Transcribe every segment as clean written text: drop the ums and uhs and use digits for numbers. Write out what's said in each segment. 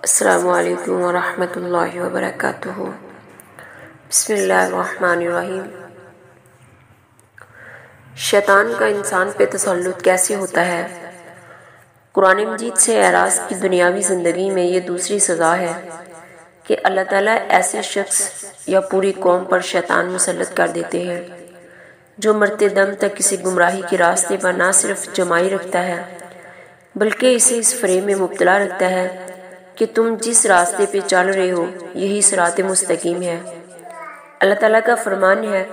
السلام علیکم ورحمۃ اللہ وبرکاتہ۔ بسم اللہ الرحمن الرحیم۔ شیطان کا انسان پہ تسلط کیسے ہوتا ہے؟ قرآن مجید سے اعراض کی دنیاوی زندگی میں یہ دوسری سزا ہے کہ اللہ تعالیٰ ایسے شخص یا پوری قوم پر شیطان مسلط کر دیتے ہیں جو مرتے دم تک کسی گمراہی کے راستے پر نہ صرف جمائی رکھتا ہے بلکہ اسے اس فریب میں مبتلا رکھتا ہے کہ تم جس راستے پہ چل رہے ہو یہی صراط مستقیم ہے۔ اللہ تعالیٰ کا فرمان ہے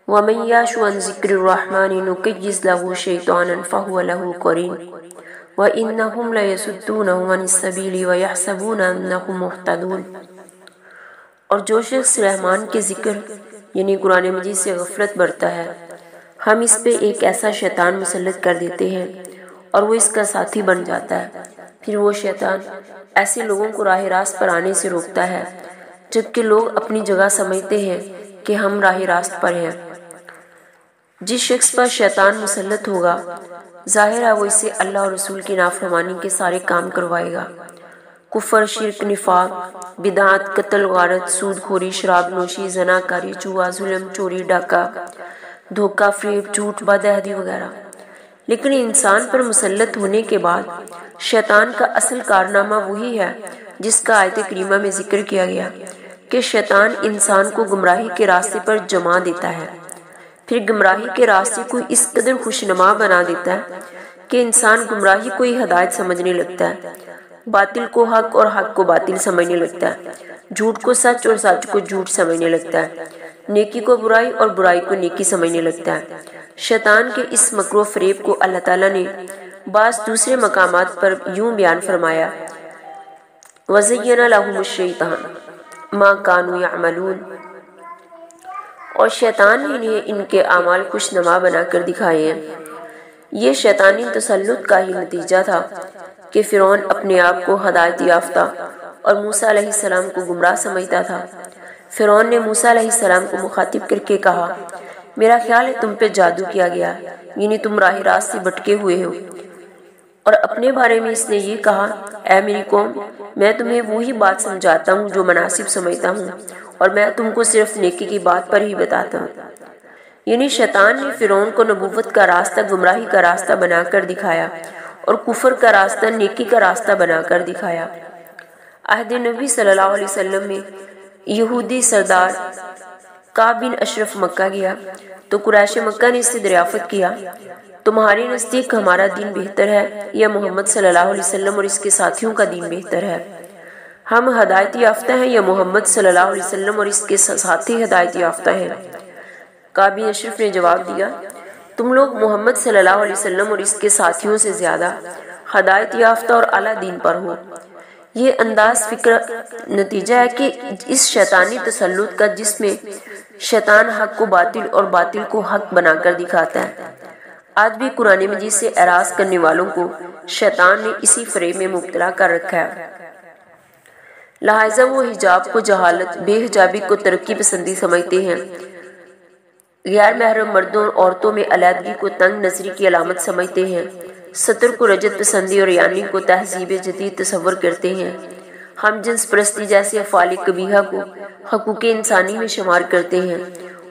وَمَن يَعْشُ عَن ذِكْرِ الرَّحْمَنِ نُقَيِّضْ لَهُ شَيْطَانًا فَهُوَ لَهُ قَرِينٌ وَإِنَّهُمْ لَيَصُدُّونَهُمْ عَنِ السَّبِيلِ وَيَحْسَبُونَ أَنَّهُمْ مُهْتَدُونَ۔ اور جو شخص رحمان کے ذکر یعنی قرآن مجید سے غفلت برتا ہے ہم اس پہ ایک ایسا شیطان مسلط کر دیتے ہیں اور وہ اس کا ساتھی بن جاتا ہے۔ پھر وہ شیطان ایسے لوگوں کو راہ راست پر آنے سے روکتا ہے جبکہ لوگ اپنی جگہ سمجھتے ہیں کہ ہم راہ راست پر ہیں۔ جس شخص پر شیطان مسلط ہوگا ظاہر ہے وہ اسے اللہ اور رسول کی نافرمانی کے سارے کام کروائے گا۔ کفر، شرک، نفاق، بدعت، قتل، غارت، سود خوری، شراب نوشی، زناکاری، جوا، ظلم، چوری، ڈاکہ، دھوکہ، فریب، جھوٹ، بدعہدی وغیرہ۔ لیکن انسان پر مسلط ہونے کے بعد شیطان کا اصل کارنامہ وہی ہے جس کا آیت کریمہ میں ذکر کیا گیا کہ شیطان انسان کو گمراہی کے راستے پر جما دیتا ہے، پھر گمراہی کے راستے کو اس قدر خوشنما بنا دیتا ہے کہ انسان گمراہی کو ہی ہدایت سمجھنے لگتا ہے، باطل کو حق اور حق کو باطل سمجھنے لگتا ہے، جھوٹ کو سچ اور سچ کو جھوٹ سمجھنے لگتا ہے، نیکی کو برائی اور برائی کو نیکی سمجھنے لگتا ہے۔ شیطان کے اس مکر و فریب کو اللہ تعالیٰ نے بعض دوسرے مقامات پر یوں بیان فرمایا وَزَيَّنَ لَهُمُ الشَّيْطَانُ مَا كَانُوا يَعْمَلُونَ، اور شیطان نے انہیں ان کے اعمال خوشنما بنا کر دکھائے ہیں۔ یہ شیطانی تسلط کا ہی نتیجہ تھا کہ فرعون اپنے آپ کو ہدایت یافتہ اور موسیٰ علیہ السلام کو گمراہ سمجھتا تھا۔ فرعون نے موسیٰ علیہ السلام کو مخاطب کر کے کہا میرا خیال ہے تم پہ جادو کیا گیا یعنی تم راہ راست سے بھٹکے ہوئے ہو، اور اپنے بارے میں اس نے یہ کہا اے میری قوم میں تمہیں وہی بات سمجھاتا ہوں جو مناسب سمجھتا ہوں اور میں تم کو صرف نیکی کی بات پر ہی بتاتا ہوں۔ یعنی شیطان نے فرعون کو نبوت کا راستہ گمراہی کا راستہ بنا کر دکھایا اور کفر کا راستہ نیکی کا راستہ بنا کر دکھایا۔ عہد نبی صلی اللہ علیہ وسلم میں یہودی سردار کعب بن اشرف مکہ گیا تو قریش مکہ نے اس سے دریافت کیا تمہارے نزدیک ہمارا دین بہتر ہے یا محمد صلی اللہ علیہ وسلم اور اس کے ساتھیوں کا دین بہتر ہے؟ ہم ہدایت یافتہ ہیں یا محمد صلی اللہ علیہ وسلم اور اس کے ساتھی ہدایت یافتہ ہیں؟ کعب بن اشرف نے جواب دیا تم لوگ محمد صلی اللہ علیہ وسلم اور اس کے ساتھیوں سے زیادہ ہدایت یافتہ اور اعلیٰ دین پر ہو۔ یہ انداز فکر نتیجہ ہے کہ اس شیطانی تسلط کا جس میں شیطان حق کو باطل اور باطل کو حق بنا کر دکھاتا ہے۔ آج بھی قرآن مجید سے اعراض کرنے والوں کو شیطان نے اسی فریب میں مبتلا کر رکھا ہے۔ لہٰذا وہ حجاب کو جہالت، بے حجابی کو ترقی پسندی سمجھتے ہیں، غیر محرم مردوں اور عورتوں میں علیحدگی کو تنگ نظری کی علامت سمجھتے ہیں، ستر کو رجت پسندی اور یعنی کو تہذیب جدید تصور کرتے ہیں، ہم جنس پرستی جیسے افعال قبیحہ کو حقوق انسانی میں شمار کرتے ہیں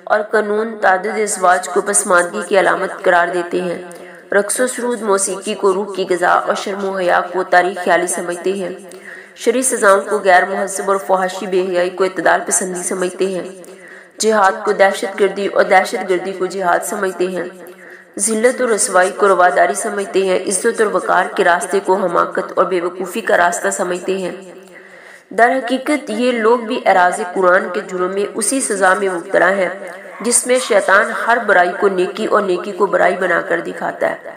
اور قانون تعدد ازواج کو پسماندگی کی علامت قرار دیتے ہیں، رقص و سرود موسیقی کو روح کی غذا اور شرم و حیا کو تاریخ خیالی سمجھتے ہیں، شرعی سزاؤں کو غیر مہذب اور فحاشی بے حیائی کو اعتدال پسندی سمجھتے ہیں، جہاد کو دہشت گردی اور دہشت گردی کو جہاد سمجھتے ہیں، ذلت اور رسوائی کو رواداری سمجھتے ہیں، عزت اور وقار کے راستے کو حماقت اور بے وقوفی کا راستہ سمجھتے ہیں۔ در حقیقت یہ لوگ بھی اعراض قرآن کے جرم میں اسی سزا میں مبتلا ہیں جس میں شیطان ہر برائی کو نیکی اور نیکی کو برائی بنا کر دکھاتا ہے،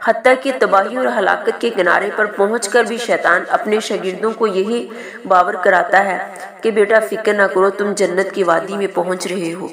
حتیٰ کہ تباہی اور ہلاکت کے کنارے پر پہنچ کر بھی شیطان اپنے شاگردوں کو یہی باور کراتا ہے کہ بیٹا فکر نہ کرو تم جنت کی وادی میں پہنچ رہے ہو۔